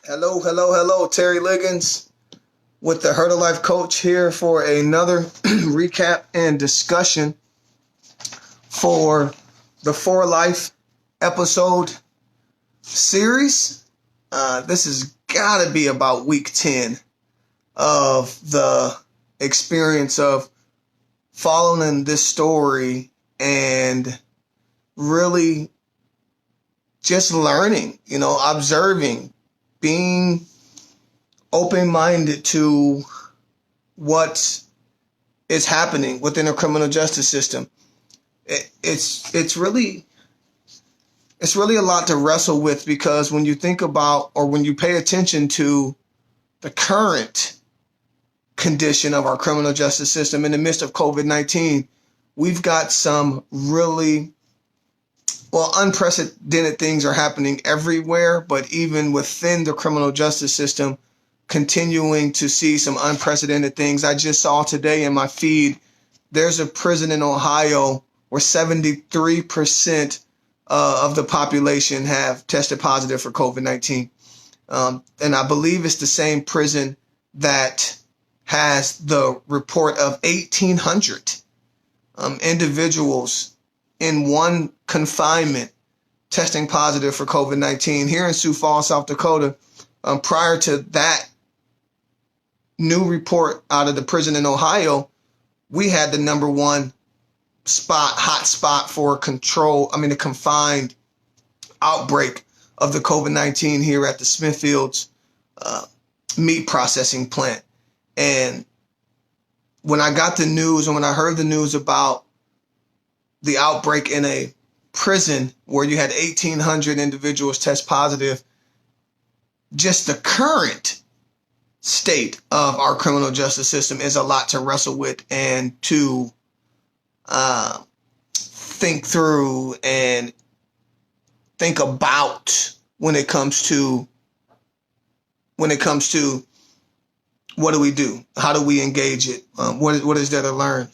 Hello, hello, hello. Terry Liggins with the Herd of Life Coach here for another recap and discussion for the For Life episode series. This has got to be about week 10 of the experience of following this story and really just learning, observing, being open-minded to what is happening within the criminal justice system. It's really a lot to wrestle with, because when you think about, or when you pay attention to the current condition of our criminal justice system in the midst of COVID-19, we've got some really unprecedented things are happening everywhere, but even within the criminal justice system, continuing to see some unprecedented things. I just saw today in my feed, there's a prison in Ohio where 73% of the population have tested positive for COVID-19. And I believe it's the same prison that has the report of 1,800 individuals in one confinement testing positive for COVID-19 here in Sioux Falls, South Dakota. Prior to that new report out of the prison in Ohio, we had the number one hot spot for the confined outbreak of the COVID-19 here at the Smithfields meat processing plant. And when I got the news, and when I heard the news about the outbreak in a prison where you had 1,800 individuals test positive, just the current state of our criminal justice system is a lot to wrestle with and to think through and think about when it comes to what do we do? How do we engage it? What is there to learn?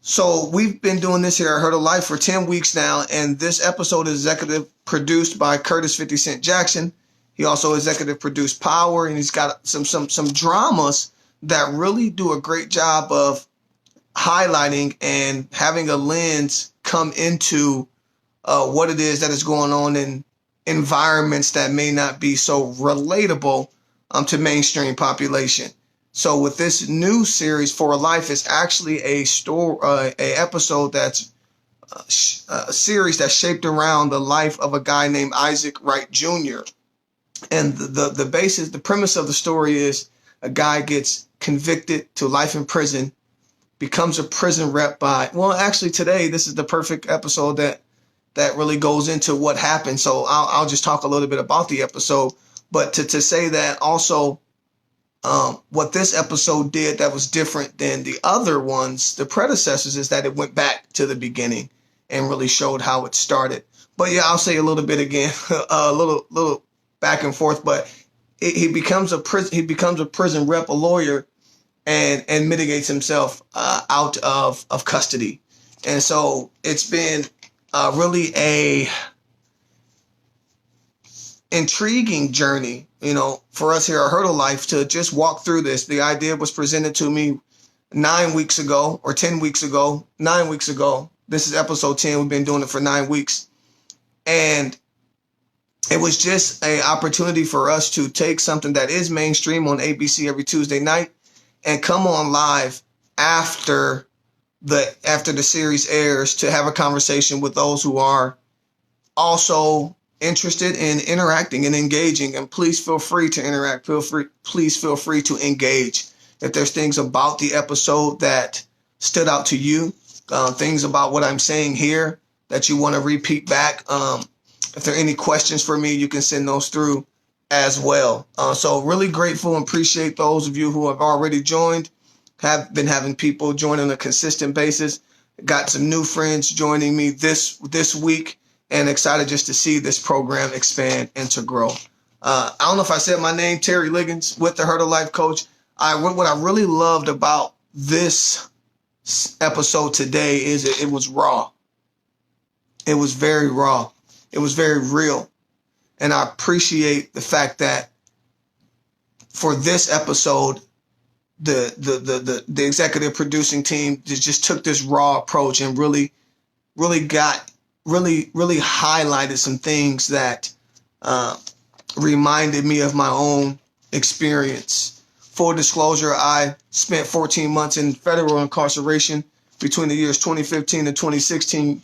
So we've been doing this here at Herd of Life for 10 weeks now, and this episode is executive produced by Curtis 50 Cent Jackson. He also executive produced Power, and he's got some dramas that really do a great job of highlighting and having a lens come into what it is that is going on in environments that may not be so relatable to mainstream population. So with this new series, For Life, is actually a episode that's a series that's shaped around the life of a guy named Isaac Wright Jr. And the premise of the story is a guy gets convicted to life in prison, becomes a prison rep today, this is the perfect episode that really goes into what happened. So I'll just talk a little bit about the episode, but to say that also, what this episode did that was different than the other ones, the predecessors, is that it went back to the beginning and really showed how it started. But yeah, I'll say a little bit again, a little back and forth. But he becomes a prison rep, a lawyer, and mitigates himself out of custody. And so it's been really a intriguing journey, for us here at Herd of Life to just walk through this. The idea was presented to me 9 weeks ago, or 10 weeks ago, 9 weeks ago. This is episode 10. We've been doing it for 9 weeks. And it was just an opportunity for us to take something that is mainstream on ABC every Tuesday night and come on live after the series airs to have a conversation with those who are also interested in interacting and engaging. And please feel free to interact. Please feel free to engage. If there's things about the episode that stood out to you, things about what I'm saying here that you want to repeat back, if there are any questions for me, you can send those through as well. So really grateful and appreciate those of you who have already joined. Have been having people join on a consistent basis. Got some new friends joining me this week, and excited just to see this program expand and to grow. I don't know if I said my name, Terry Liggins with the Herd of Life Coach. What I really loved about this episode today is it was raw. It was very raw. It was very real. And I appreciate the fact that for this episode, the executive producing team just took this raw approach and really highlighted some things that reminded me of my own experience. Full disclosure, I spent 14 months in federal incarceration between the years 2015 and 2016.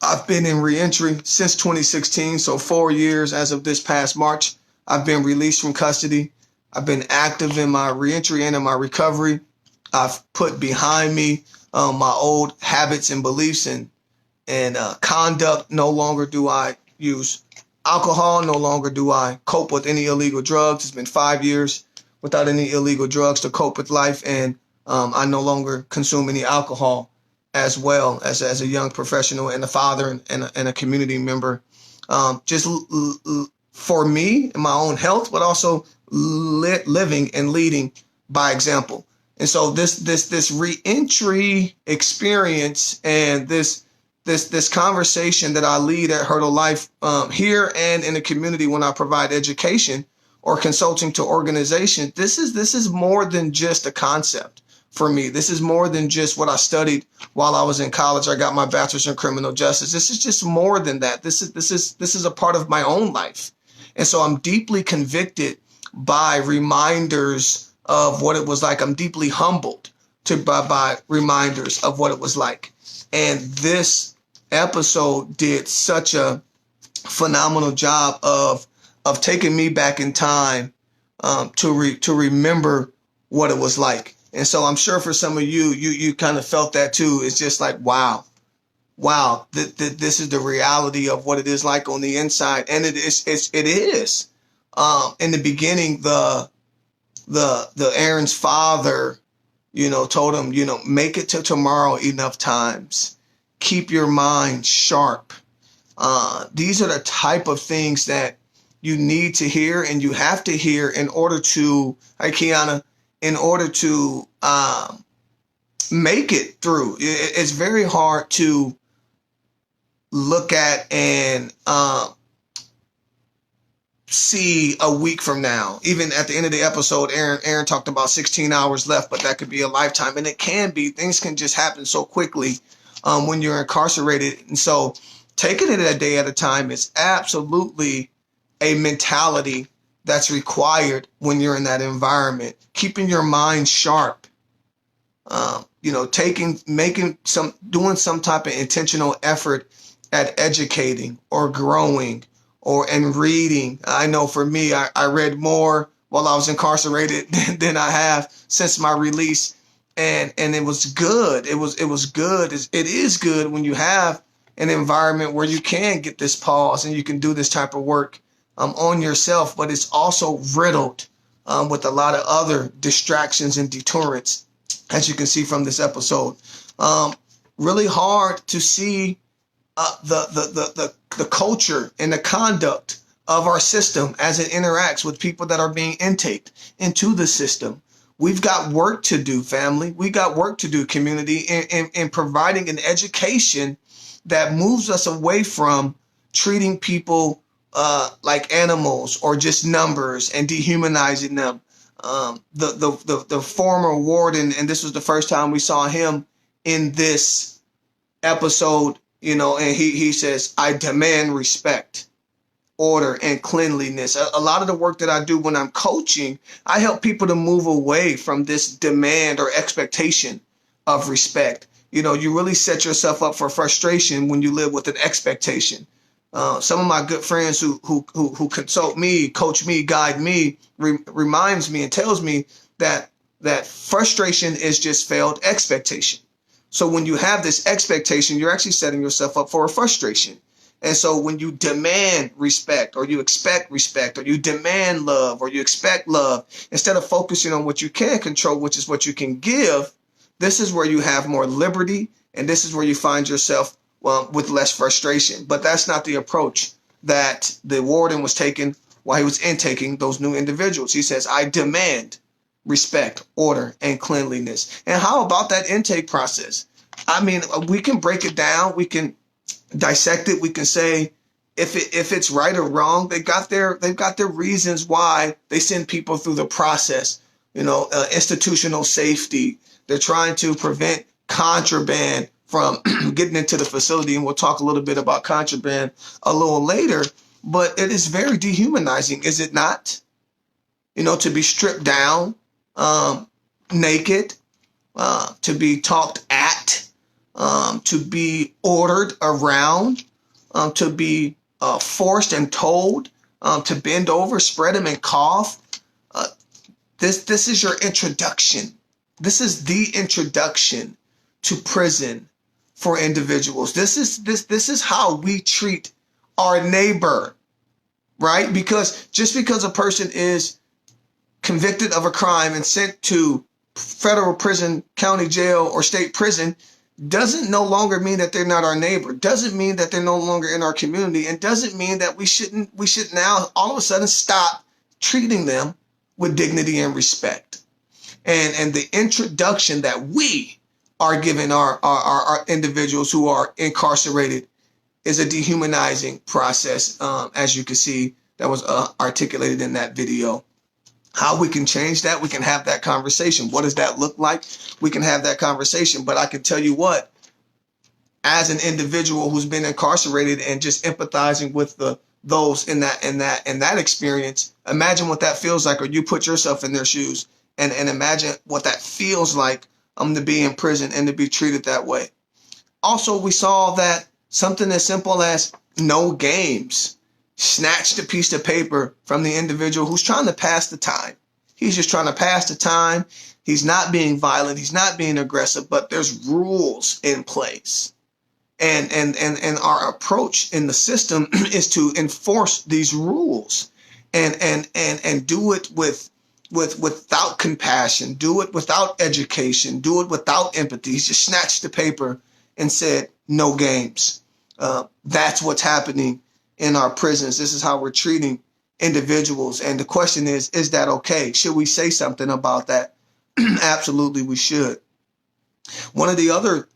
I've been in reentry since 2016, so 4 years as of this past March. I've been released from custody. I've been active in my reentry and in my recovery. I've put behind me my old habits and beliefs and conduct. No longer do I use alcohol. No longer do I cope with any illegal drugs. It's been 5 years without any illegal drugs to cope with life, and I no longer consume any alcohol as well as a young professional and a father and a community member. For me and my own health, but also living and leading by example. And so this reentry experience and this conversation that I lead at Hurdle Life here and in the community when I provide education or consulting to organizations, this is more than just a concept for me. This is more than just what I studied while I was in college. I got my bachelor's in criminal justice. This is just more than that. This is a part of my own life. And so I'm deeply convicted by reminders of what it was like. I'm deeply humbled by reminders of what it was like. And this episode did such a phenomenal job of taking me back in time to remember what it was like. And so I'm sure for some of you kind of felt that too. It's just like, wow, this is the reality of what it is like on the inside. And it is. In the beginning, the Aaron's father, told him, make it to tomorrow enough times. Keep your mind sharp. These are the type of things that you need to hear and you have to hear in order to, make it through. It's very hard to look at and see a week from now. Even at the end of the episode, Aaron talked about 16 hours left, but that could be a lifetime. And it can be. Things can just happen so quickly when you're incarcerated. And so taking it a day at a time is absolutely a mentality that's required when you're in that environment. Keeping your mind sharp, doing some type of intentional effort at educating or growing and reading. I know for me, I read more while I was incarcerated than I have since my release. And it was good. It was good. It is good when you have an environment where you can get this pause and you can do this type of work on yourself, but it's also riddled with a lot of other distractions and deterrents, as you can see from this episode. Really hard to see the culture and the conduct of our system as it interacts with people that are being intaked into the system. We've got work to do, family. We got work to do, community, in providing an education that moves us away from treating people like animals or just numbers and dehumanizing them. The former warden, and this was the first time we saw him in this episode, and he says, I demand respect, order, and cleanliness. A lot of the work that I do when I'm coaching, I help people to move away from this demand or expectation of respect. You really set yourself up for frustration when you live with an expectation. Some of my good friends who consult me, coach me, guide me, reminds me and tells me that frustration is just failed expectation. So when you have this expectation, you're actually setting yourself up for a frustration. And so when you demand respect or you expect respect or you demand love or you expect love, instead of focusing on what you can control, which is what you can give, this is where you have more liberty. And this is where you find yourself with less frustration. But that's not the approach that the warden was taking while he was intaking those new individuals. He says, I demand respect, order, and cleanliness. And how about that intake process? I mean, we can break it down. We can dissect it. We can say, if it's right or wrong. They've got their reasons why they send people through the process. Institutional safety. They're trying to prevent contraband from getting into the facility, and we'll talk a little bit about contraband a little later. But it is very dehumanizing, is it not? To be stripped down, naked, to be talked at, to be ordered around, to be forced and told to bend over, spread them, and cough. This is your introduction. This is the introduction to prison for individuals. This is how we treat our neighbor, right? Because just because a person is convicted of a crime and sent to federal prison, county jail, or state prison doesn't no longer mean that they're not our neighbor, doesn't mean that they're no longer in our community, and doesn't mean that we should now all of a sudden stop treating them with dignity and respect. And the introduction that we are giving our individuals who are incarcerated is a dehumanizing process, as you can see that was articulated in that video. How we can change that, we can have that conversation. What does that look like? We can have that conversation. But I can tell you what, as an individual who's been incarcerated and just empathizing with those in that experience, imagine what that feels like, or you put yourself in their shoes and imagine what that feels like to be in prison and to be treated that way. Also, we saw that something as simple as no games snatched a piece of paper from the individual who's trying to pass the time. He's just trying to pass the time. He's not being violent. He's not being aggressive, but there's rules in place. And our approach in the system is to enforce these rules and do it without compassion, do it without education, do it without empathy. He just snatched the paper and said, no games. That's what's happening in our prisons. This is how we're treating individuals. And the question is that okay? Should we say something about that? Absolutely, we should. One of the other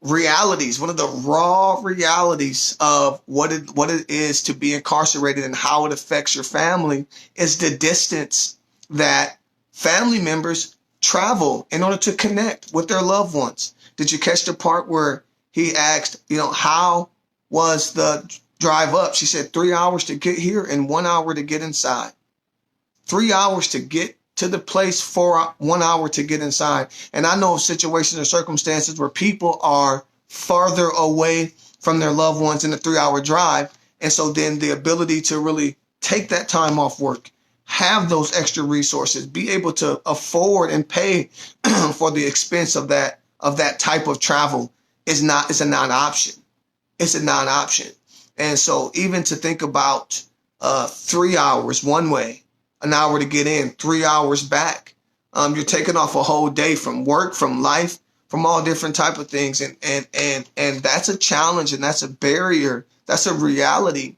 realities, one of the raw realities of what it is to be incarcerated and how it affects your family is the distance that family members travel in order to connect with their loved ones. Did you catch the part where he asked, how was the drive up? She said 3 hours to get here and 1 hour to get inside. 3 hours to get to the place, 1 hour to get inside. And I know of situations or circumstances where people are farther away from their loved ones in a 3 hour drive. And so then the ability to really take that time off work, have those extra resources, be able to afford and pay for the expense of that type of travel is a non-option. It's a non-option. And so even to think about 3 hours one way, an hour to get in, 3 hours back, you're taking off a whole day from work, from life, from all different type of things. And that's a challenge, and that's a barrier. That's a reality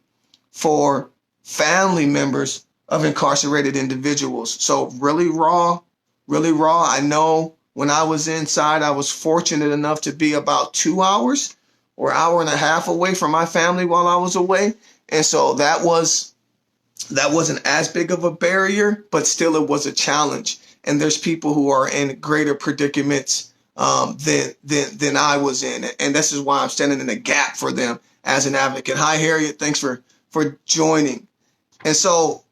for family members of incarcerated individuals. So really raw. I know when I was inside, I was fortunate enough to be about 2 hours or hour and a half away from my family while I was away. And so that wasn't as big of a barrier, but still it was a challenge. And there's people who are in greater predicaments than I was in. And this is why I'm standing in the gap for them as an advocate. Hi, Harriet. Thanks for joining. And so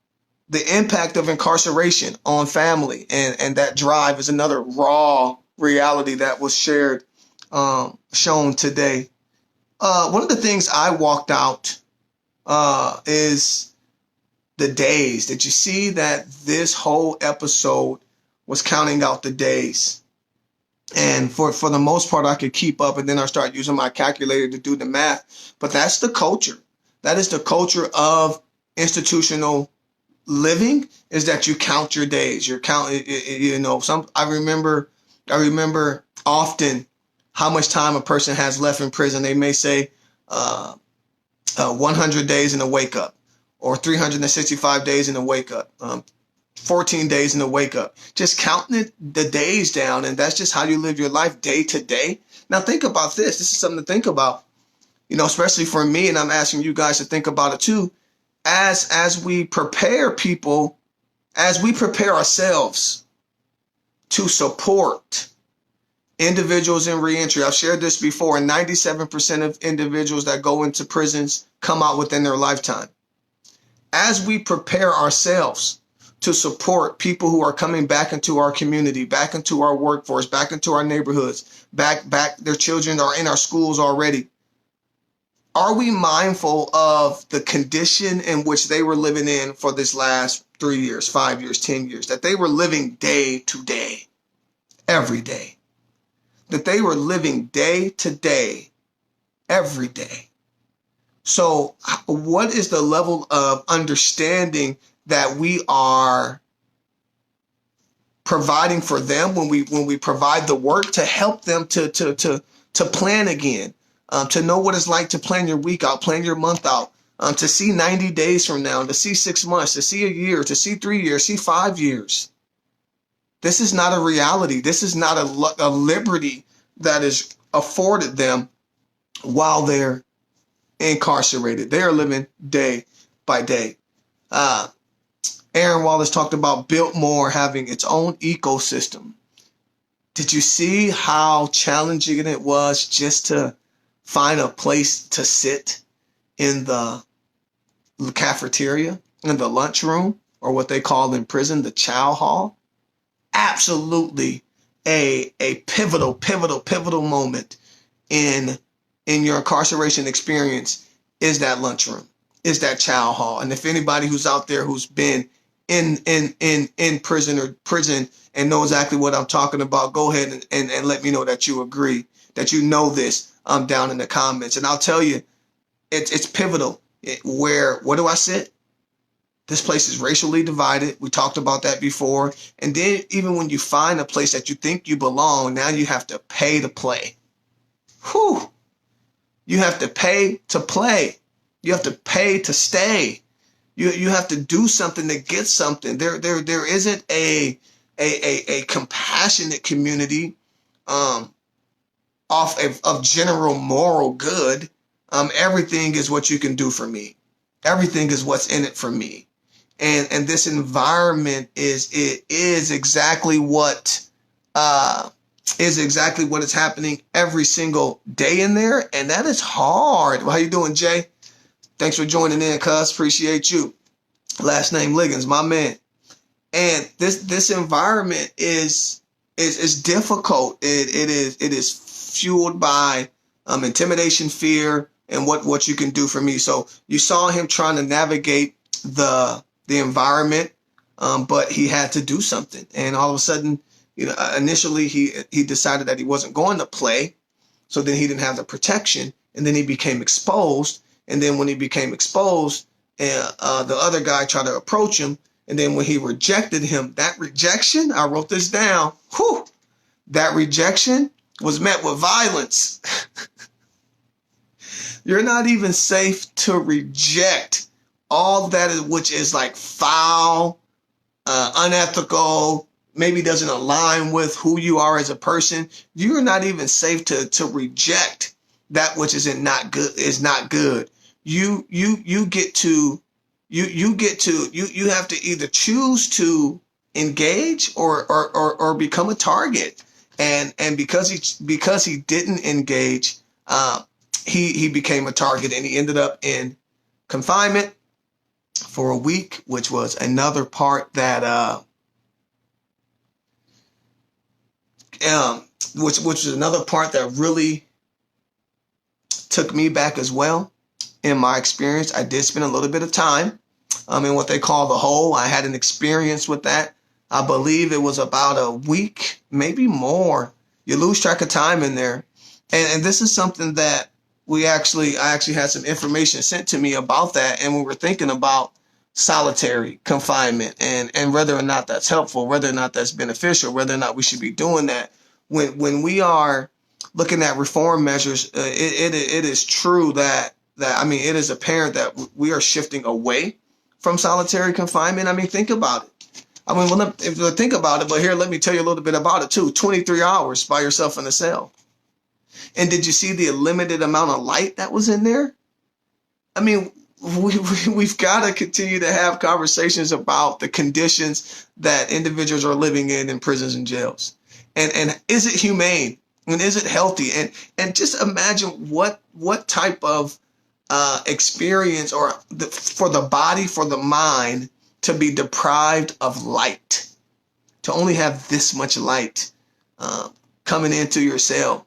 the impact of incarceration on family and that drive is another raw reality that was shown today. One of the things I walked out is the days. Did you see that this whole episode was counting out the days? And for the most part, I could keep up, and then I start using my calculator to do the math. But that's the culture. That is the culture of institutional living, is that you count your days. You're counting, I remember often how much time a person has left in prison. They may say 100 days in a wake up, or 365 days in a wake up, 14 days in a wake up, just counting the days down. And that's just how you live your life day to day. Now think about this. This is something to think about. especially for me, and I'm asking you guys to think about it too, as we prepare people, as we prepare ourselves to support individuals in reentry. I've shared this before, and 97% of individuals that go into prisons come out within their lifetime. As we prepare ourselves to support people who are coming back into our community, back into our workforce, back into our neighborhoods, back, their children are in our schools already. Are we mindful of the condition in which they were living in for this last 3 years, 5 years, 10 years, that they were living day to day, every day, that they were living day to day, every day? So what is the level of understanding that we are providing for them when we provide the work to help them to plan again, to know what it's like to plan your week out, plan your month out, to see 90 days from now, to see 6 months, to see a year, to see 3 years, see 5 years. This is not a reality. This is not a liberty that is afforded them while they're incarcerated. They are living day by day. Aaron Wallace talked about Biltmore having its own ecosystem. Did you see how challenging it was just to find a place to sit in the cafeteria, in the lunchroom, or what they call in prison the chow hall? Absolutely a pivotal moment in your incarceration experience is that lunchroom, is that chow hall. And if anybody who's out there who's been in prison and know exactly what I'm talking about, go ahead and let me know that you agree, that you know this, down in the comments. And I'll tell you, it's pivotal. Where do I sit? This place is racially divided. We talked about that before. And then even when you find a place that you think you belong, now you have to pay to play. Whew. You have to pay to play. You have to pay to stay. You have to do something to get something. There isn't a compassionate community of general moral good. Everything is what you can do for me. Everything is what's in it for me. And this environment is exactly what is happening every single day in there, and that is hard. How you doing, Jay? Thanks for joining in, cuz. Appreciate you. Last name Liggins, my man. And this environment is difficult. It is fueled by intimidation, fear, and what you can do for me. So you saw him trying to navigate the environment, but he had to do something. And all of a sudden, initially he decided that he wasn't going to play. So then he didn't have the protection, and then he became exposed. And then when he became exposed, the other guy tried to approach him. And then when he rejected him, that rejection, I wrote this down. Whew, that rejection was met with violence. You're not even safe to reject all that which is like foul, unethical, maybe doesn't align with who you are as a person. You're not even safe to reject that which is not good. You have to either choose to engage or become a target. And because he didn't engage, he became a target, and he ended up in confinement for a week, which was another part that which was another part that really took me back as well. In my experience, I did spend a little bit of time in what they call the hole. I had an experience with that. I believe it was about a week, maybe more. You lose track of time in there. And this is something that I actually had some information sent to me about that. And we were thinking about solitary confinement and whether or not that's helpful, whether or not that's beneficial, whether or not we should be doing that. When we are looking at reform measures, it is true that it is apparent that we are shifting away from solitary confinement. Think about it. Think about it, but here, let me tell you a little bit about it too. 23 hours by yourself in a cell. And did you see the limited amount of light that was in there? I mean, we've got to continue to have conversations about the conditions that individuals are living in prisons and jails. And is it humane? And is it healthy? And just imagine what type of experience or for the body, for the mind to be deprived of light, to only have this much light coming into your cell.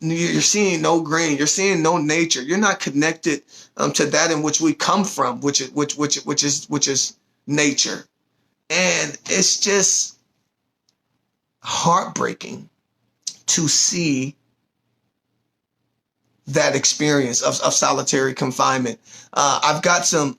You're seeing no green. You're seeing no nature. You're not connected to that in which we come from, which is nature. And it's just heartbreaking to see that experience of solitary confinement. I've got some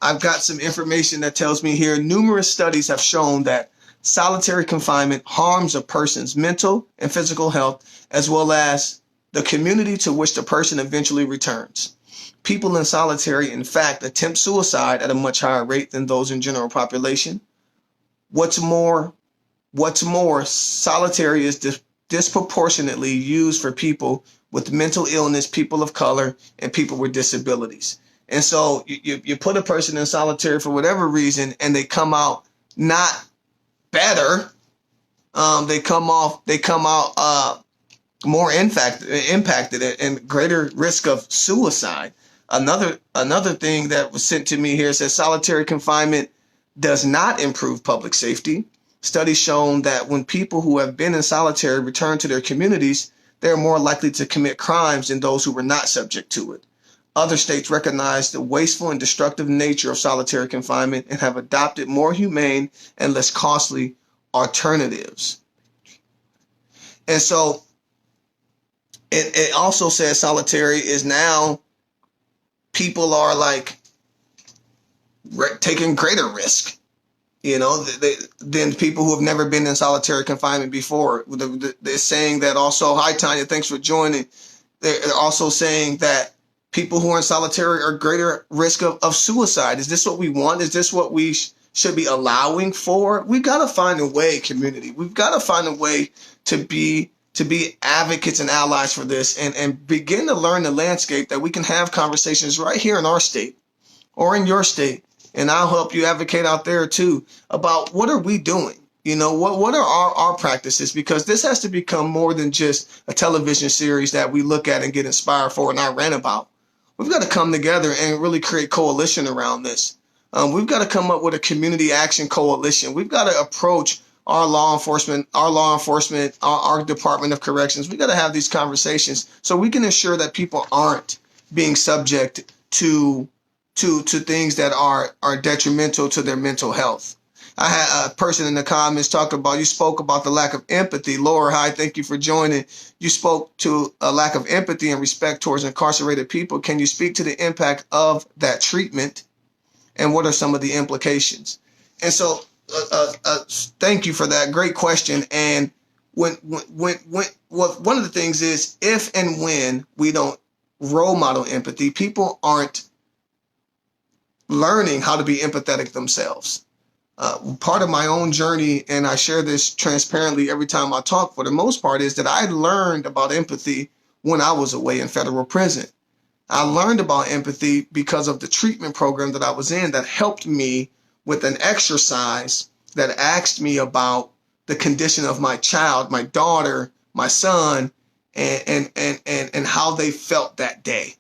information that tells me here numerous studies have shown that solitary confinement harms a person's mental and physical health, as well as the community to which the person eventually returns. People in solitary, in fact, attempt suicide at a much higher rate than those in general population. What's more, solitary is disproportionately used for people with mental illness, people of color, and people with disabilities. And so you put a person in solitary for whatever reason, and they come out not better. They come out more impacted and greater risk of suicide. Another thing that was sent to me here says solitary confinement does not improve public safety. Studies shown that when people who have been in solitary return to their communities, they are more likely to commit crimes than those who were not subject to it. Other states recognize the wasteful and destructive nature of solitary confinement and have adopted more humane and less costly alternatives. And so it also says solitary is now people are like taking greater risk, than people who have never been in solitary confinement before. They're saying that also. Hi, Tanya. Thanks for joining. They're also saying that people who are in solitary are greater risk of suicide. Is this what we want? Is this what we should be allowing for? We've got to find a way, community. We've got to find a way to be advocates and allies for this and begin to learn the landscape that we can have conversations right here in our state or in your state. And I'll help you advocate out there too about what are we doing? What are our practices? Because this has to become more than just a television series that we look at and get inspired for and I rant about. We've got to come together and really create coalition around this. We've got to come up with a community action coalition. We've got to approach our law enforcement, our Department of Corrections. We've got to have these conversations so we can ensure that people aren't being subject to things that are detrimental to their mental health. I had a person in the comments talk about, you spoke about the lack of empathy. Laura, hi, thank you for joining. You spoke to a lack of empathy and respect towards incarcerated people. Can you speak to the impact of that treatment and what are some of the implications? And so thank you for that. Great question. And one of the things is if and when we don't role model empathy, people aren't learning how to be empathetic themselves. Part of my own journey, and I share this transparently every time I talk for the most part, is that I learned about empathy when I was away in federal prison. I learned about empathy because of the treatment program that I was in that helped me with an exercise that asked me about the condition of my child, my daughter, my son, and how they felt that day.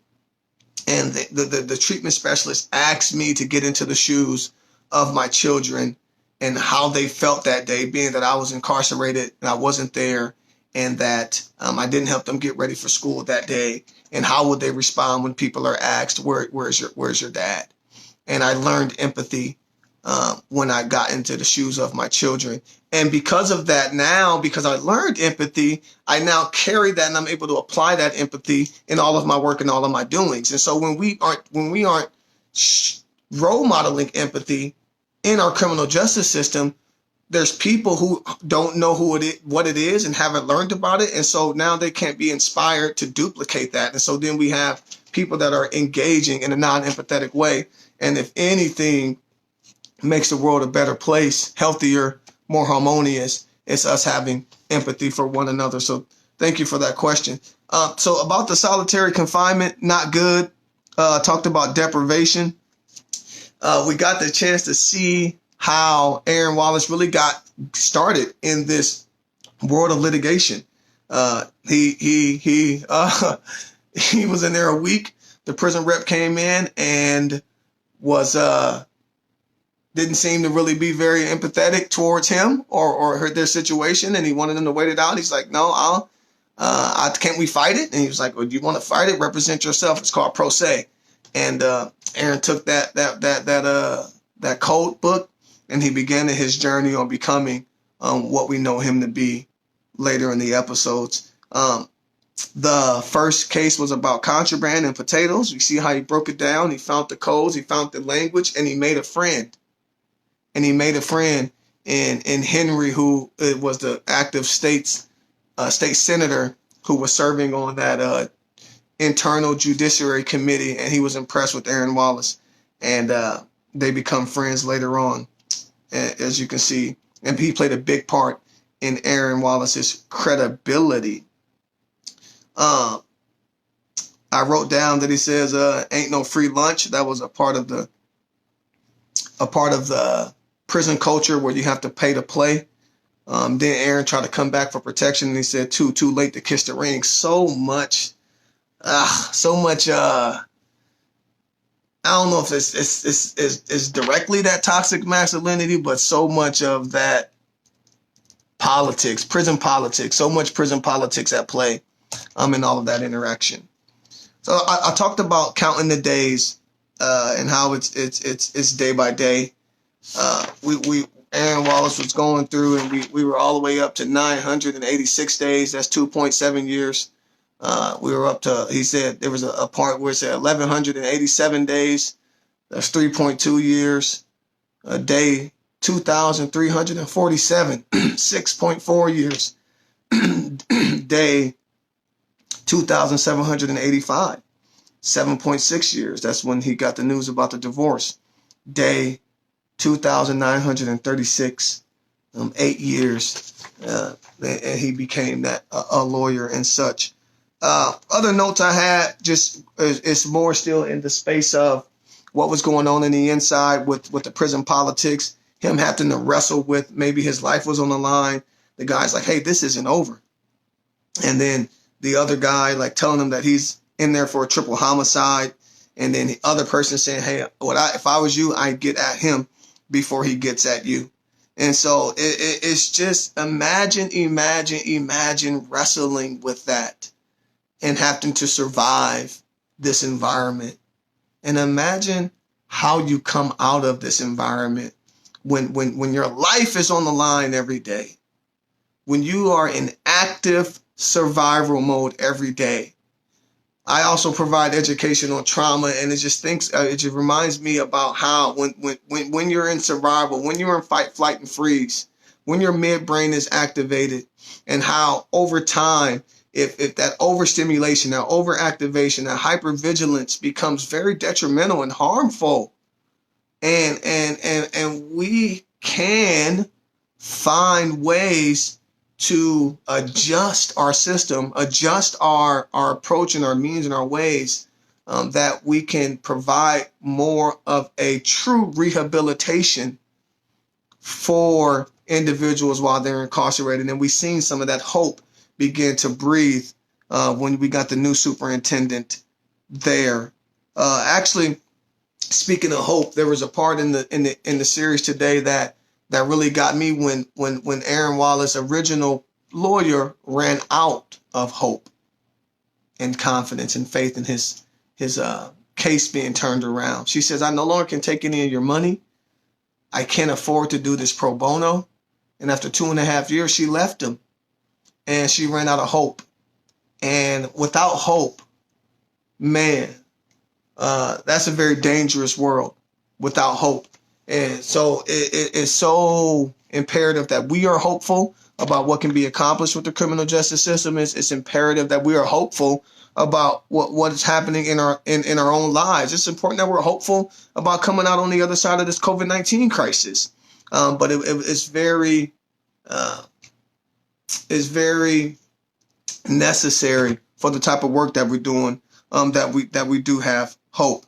And the treatment specialist asked me to get into the shoes of my children and how they felt that day, being that I was incarcerated and I wasn't there, and that I didn't help them get ready for school that day. And how would they respond when people are asked, where's your dad? And I learned empathy when I got into the shoes of my children. And because of that now, because I learned empathy, I now carry that and I'm able to apply that empathy in all of my work and all of my doings. And so when we aren't role modeling empathy in our criminal justice system, there's people who don't know what it is and haven't learned about it. And so now they can't be inspired to duplicate that. And so then we have people that are engaging in a non-empathetic way. And if anything makes the world a better place, healthier, more harmonious, it's us having empathy for one another. So Thank you for that question. So about the solitary confinement, not good. Talked about deprivation. We got the chance to see how Aaron Wallace really got started in this world of litigation. He he was in there a week. The prison rep came in and was didn't seem to really be very empathetic towards him or their situation, and he wanted them to wait it out. He's like, no, can't we fight it? And he was like, well, do you want to fight it? Represent yourself. It's called pro se. And Aaron took that code book, and he began his journey on becoming what we know him to be later in the episodes. The first case was about contraband and potatoes. You see how he broke it down. He found the codes, he found the language, and he made a friend. And he made a friend in Henry, who was the active state senator who was serving on that internal judiciary committee, and he was impressed with Aaron Wallace. And they become friends later on, as you can see. And he played a big part in Aaron Wallace's credibility. I wrote down that he says, ain't no free lunch. That was a part of the prison culture where you have to pay to play. Then Aaron tried to come back for protection, and he said, too late to kiss the ring. So much, I don't know if it's directly that toxic masculinity, but so much of that politics, prison politics, so much prison politics at play in all of that interaction. So I talked about counting the days and how it's day by day. Aaron Wallace was going through, and we were all the way up to 986 days. That's 2.7 years. We were up to, he said there was a part where it said 1,187 days. That's 3.2 years. A day 2,347, 6.4 years. Day 2,785, 7.6 years. That's when he got the news about the divorce. Day 2,936, 8 years. And he became a lawyer and such. Other notes I had just is more still in the space of what was going on in the inside with the prison politics, him having to wrestle with maybe his life was on the line. The guy's like, hey, this isn't over. And then the other guy like telling him that he's in there for a triple homicide. And then the other person saying, hey, if I was you, I'd get at him before he gets at you. And so it's just imagine wrestling with that and having to survive this environment. And imagine how you come out of this environment when your life is on the line every day, when you are in active survival mode every day. I also provide education on trauma, and it just reminds me about how when you're in survival, when you're in fight, flight, and freeze, when your midbrain is activated, and how over time, if that overstimulation, that overactivation, that hypervigilance becomes very detrimental and harmful, and we can find ways to adjust our system, adjust our approach and our means and our ways, that we can provide more of a true rehabilitation for individuals while they're incarcerated. And we've seen some of that hope begin to breathe when we got the new superintendent there. Actually, speaking of hope, there was a part in the series today that really got me when Aaron Wallace, original lawyer, ran out of hope and confidence and faith in his case being turned around. She says, I no longer can take any of your money. I can't afford to do this pro bono. And after 2.5 years, she left him and she ran out of hope. And without hope, man, that's a very dangerous world without hope. And so it is so imperative that we are hopeful about what can be accomplished with the criminal justice system. It's imperative that we are hopeful about what is happening in our own lives. It's important that we're hopeful about coming out on the other side of this COVID-19 crisis. But it's very necessary for the type of work that we're doing, that we do have hope.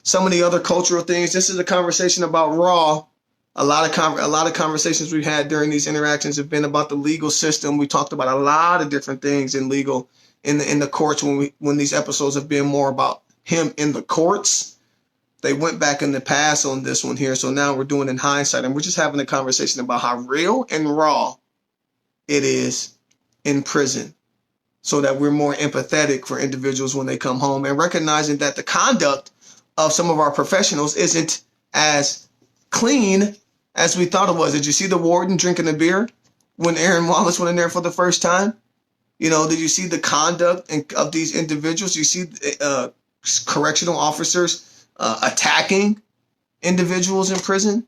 Some of the other cultural things, this is a conversation about raw. A lot of conversations we've had during these interactions have been about the legal system. We talked about a lot of different things in legal, in the courts, when these episodes have been more about him in the courts. They went back in the past on this one here, so now we're doing in hindsight, and we're just having a conversation about how real and raw it is in prison, so that we're more empathetic for individuals when they come home, and recognizing that the conduct of some of our professionals isn't as clean as we thought it was. Did you see the warden drinking a beer when Aaron Wallace went in there for the first time? Did you see the conduct of these individuals? You see correctional officers attacking individuals in prison?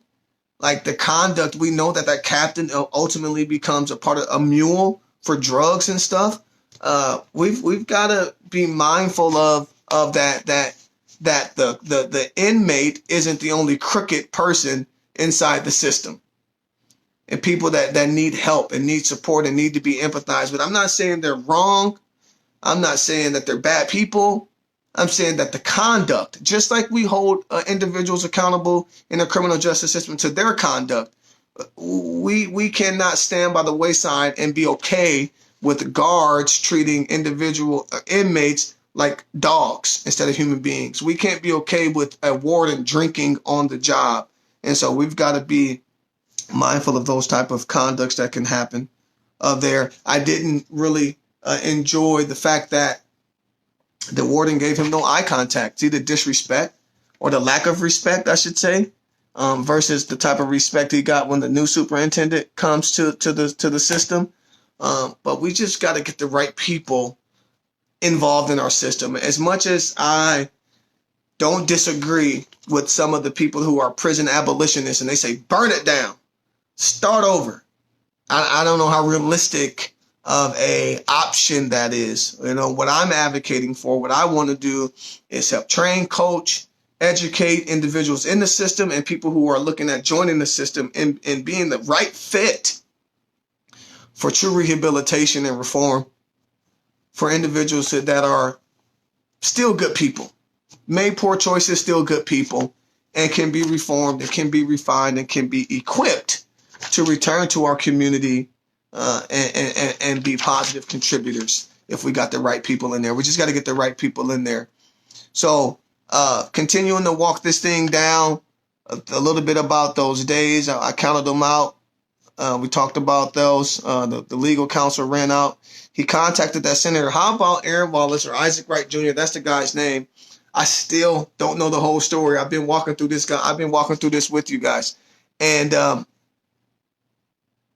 Like the conduct, we know that captain ultimately becomes a part of a mule for drugs and stuff. We've got to be mindful of that the inmate isn't the only crooked person inside the system, and people that need help and need support and need to be empathized with. I'm not saying they're wrong. I'm not saying that they're bad people. I'm saying that the conduct, just like we hold individuals accountable in the criminal justice system to their conduct, we cannot stand by the wayside and be okay with guards treating individual inmates like dogs instead of human beings. We can't be okay with a warden drinking on the job. And so we've got to be mindful of those type of conducts that can happen there. I didn't really enjoy the fact that the warden gave him no eye contact. See the disrespect, or the lack of respect, I should say, versus the type of respect he got when the new superintendent comes to the system. But we just got to get the right people involved in our system. As much as I don't disagree with some of the people who are prison abolitionists and they say, burn it down, start over. I don't know how realistic of a option that is. What I'm advocating for, what I want to do is help train, coach, educate individuals in the system and people who are looking at joining the system and being the right fit for true rehabilitation and reform for individuals that are still good people, made poor choices, still good people, and can be reformed and can be refined and can be equipped to return to our community and be positive contributors if we got the right people in there. We just got to get the right people in there. So continuing to walk this thing down, a little bit about those days. I counted them out. We talked about those. The legal counsel ran out. He contacted that senator. How about Aaron Wallace or Isaac Wright Jr.? That's the guy's name. I still don't know the whole story. I've been walking through this with you guys. And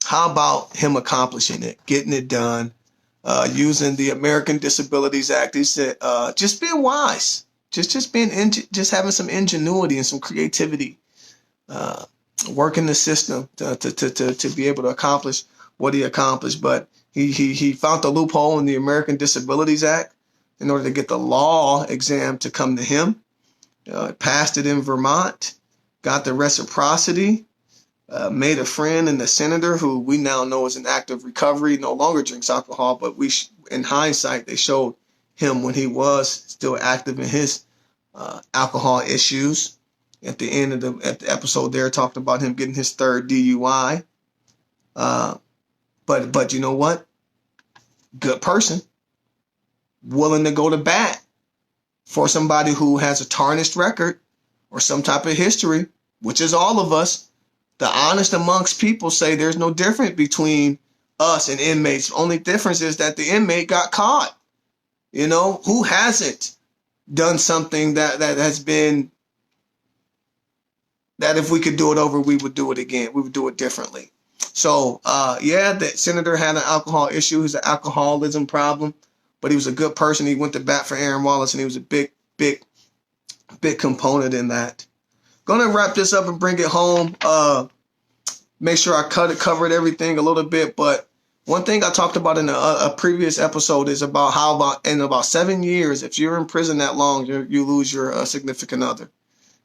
how about him accomplishing it, getting it done, using the American Disabilities Act? He said, just being wise, just having some ingenuity and some creativity, working the system to be able to accomplish what he accomplished. But he found the loophole in the American Disabilities Act in order to get the law exam to come to him. Passed it in Vermont, got the reciprocity, made a friend in the senator who we now know is in active recovery, no longer drinks alcohol, but in hindsight, they showed him when he was still active in his alcohol issues. At the end of the episode there, talked about him getting his third DUI. But you know what? Good person, willing to go to bat for somebody who has a tarnished record or some type of history, which is all of us. The honest amongst people say there's no difference between us and inmates. The only difference is that the inmate got caught. Who hasn't done something that has been, that if we could do it over, we would do it again. We would do it differently. So, the senator had an alcohol issue. He's an alcoholism problem, but he was a good person. He went to bat for Aaron Wallace, and he was a big component in that. Going to wrap this up and bring it home. Make sure I covered everything a little bit. But one thing I talked about in a previous episode is about how in about 7 years, if you're in prison that long, you lose your significant other.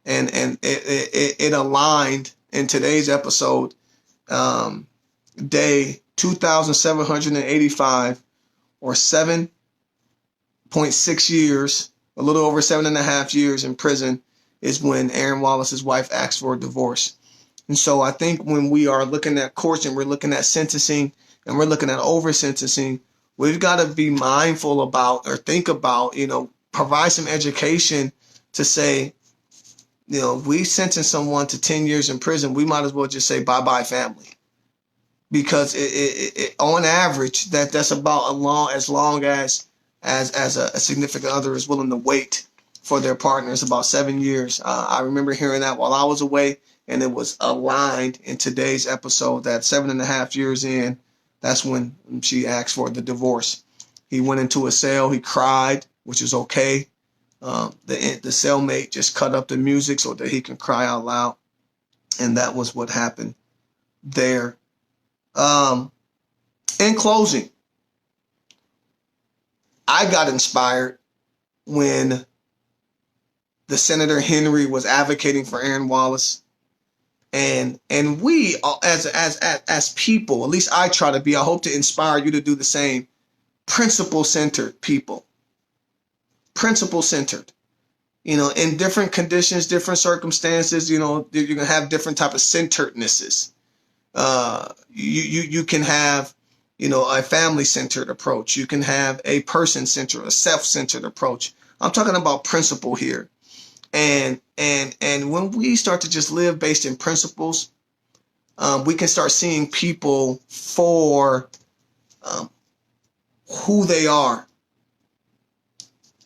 And it aligned in today's episode, day 2,785, or 7.6 years, a little over 7.5 years in prison, is when Aaron Wallace's wife asked for a divorce. And so I think when we are looking at courts and we're looking at sentencing and we're looking at over sentencing, we've got to be mindful about or think about, provide some education to say, if we sentence someone to 10 years in prison, we might as well just say bye-bye family. Because it on average, that's about as long as a significant other is willing to wait for their partner. It's about 7 years. I remember hearing that while I was away, and it was aligned in today's episode that 7.5 years in, that's when she asked for the divorce. He went into a cell. He cried, which is okay. The cellmate just cut up the music so that he can cry out loud. And that was what happened there. In closing, I got inspired when the Senator Henry was advocating for Aaron Wallace. And we as people, at least I try to be, I hope to inspire you to do the same, principle-centered people. Principle-centered. In different conditions, different circumstances, you're going to have different type of centerednesses. You can have, a family-centered approach. You can have a person-centered, a self-centered approach. I'm talking about principle here. And when we start to just live based in principles, we can start seeing people for who they are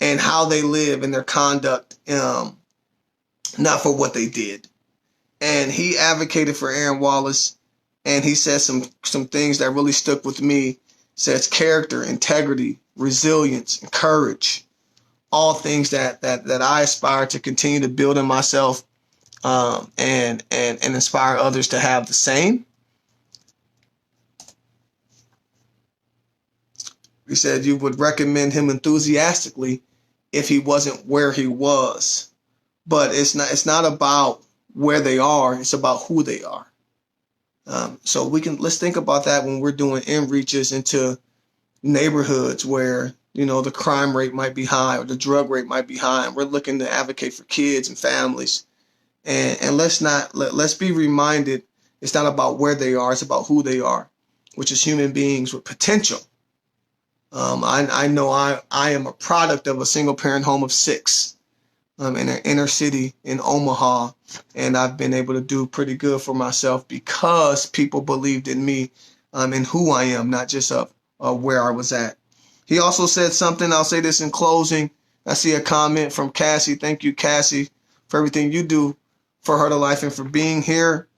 and how they live and their conduct, not for what they did. And he advocated for Aaron Wallace, and he said some things that really stuck with me. Says character, integrity, resilience, and courage. All things that I aspire to continue to build in myself, and inspire others to have the same. He said you would recommend him enthusiastically if he wasn't where he was. But it's not about where they are, it's about who they are. So let's think about that when we're doing in-reaches into neighborhoods where the crime rate might be high or the drug rate might be high, and we're looking to advocate for kids and families. And let's be reminded, it's not about where they are, it's about who they are, which is human beings with potential. I know I am a product of a single parent home of 6 in an inner city in Omaha, and I've been able to do pretty good for myself because people believed in me, and who I am, not just of where I was at. He also said something, I'll say this in closing. I see a comment from Cassie. Thank you, Cassie, for everything you do for Her to Life and for being here.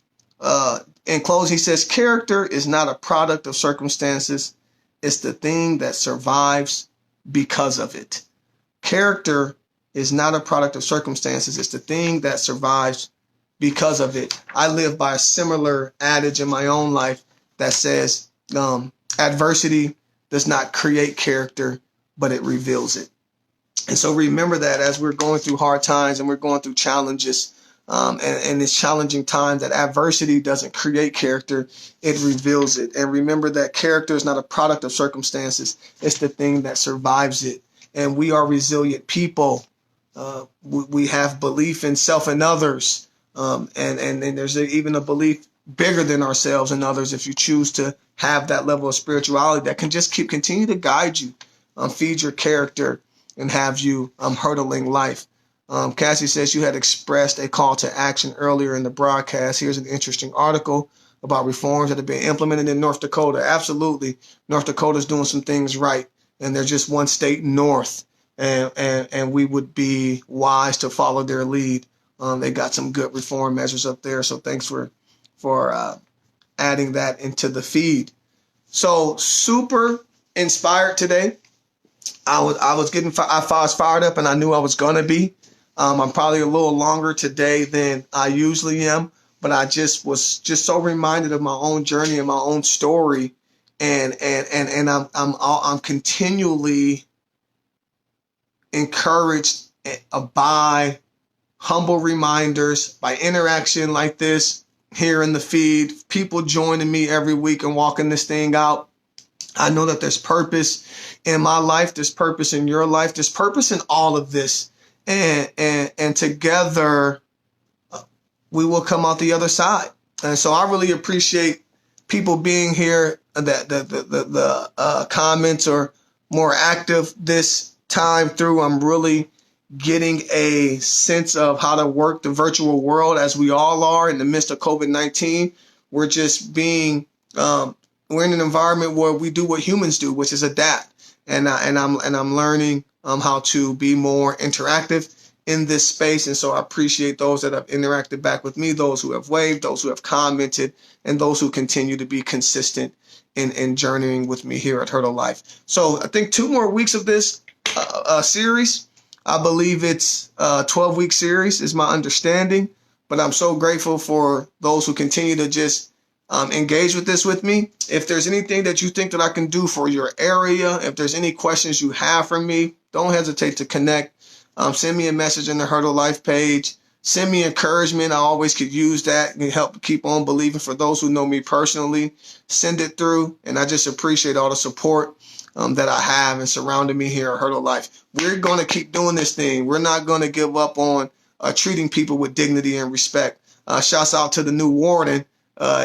In closing, he says, character is not a product of circumstances. It's the thing that survives because of it. Character is not a product of circumstances. It's the thing that survives because of it. I live by a similar adage in my own life that says adversity does not create character, but it reveals it. And so remember that as we're going through hard times and we're going through challenges, and it's challenging times, that adversity doesn't create character, it reveals it. And remember that character is not a product of circumstances. It's the thing that survives it. And we are resilient people. We have belief in self and others. And there's even a belief bigger than ourselves and others if you choose to have that level of spirituality that can just continue to guide you, feed your character, and have you hurdling life. Cassie says you had expressed a call to action earlier in the broadcast. Here's an interesting article about reforms that have been implemented in North Dakota. Absolutely. North Dakota's doing some things right, and they're just one state north, and we would be wise to follow their lead. They got some good reform measures up there, so thanks for adding that into the feed. So super inspired today. I was fired up, and I knew I was gonna be. I'm probably a little longer today than I usually am, but I just was so reminded of my own journey and my own story, and I'm continually encouraged by humble reminders, by interaction like this here in the feed, people joining me every week and walking this thing out. I know that there's purpose in my life, there's purpose in your life, there's purpose in all of this. And together we will come out the other side. And so I really appreciate people being here, that the comments are more active this time through. I'm really getting a sense of how to work the virtual world, as we all are in the midst of COVID-19. We're just being, we're in an environment where we do what humans do, which is adapt. And I'm learning how to be more interactive in this space. And so I appreciate those that have interacted back with me, those who have waved, those who have commented, and those who continue to be consistent in journeying with me here at Hurdle Life. So I think 2 more weeks of this series. I believe it's a 12-week series is my understanding, but I'm so grateful for those who continue to just engage with this with me. If there's anything that you think that I can do for your area, if there's any questions you have for me, don't hesitate to connect. Send me a message in the Hurdle Life page. Send me encouragement. I always could use that and help keep on believing. For those who know me personally, send it through. And I just appreciate all the support that I have and surrounding me here at Hurdle Life. We're going to keep doing this thing. We're not going to give up on treating people with dignity and respect. Shouts out to the new warden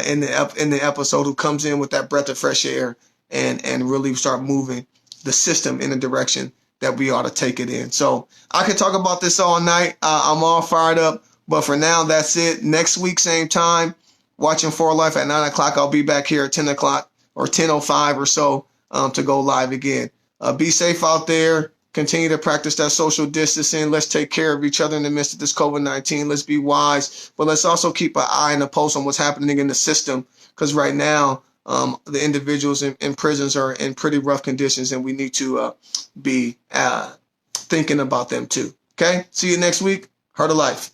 in the episode, who comes in with that breath of fresh air and really start moving the system in a direction that we ought to take it in. So I could talk about this all night. I'm all fired up, but for now, that's it. Next week, same time, watching For Life at 9 o'clock. I'll be back here at 10 o'clock or 10:05 or so to go live again. Be safe out there. Continue to practice that social distancing. Let's take care of each other in the midst of this COVID-19. Let's be wise, but let's also keep an eye and a pulse on what's happening in the system, because right now, the individuals in prisons are in pretty rough conditions, and we need to be thinking about them too. Okay? See you next week. Heart of Life.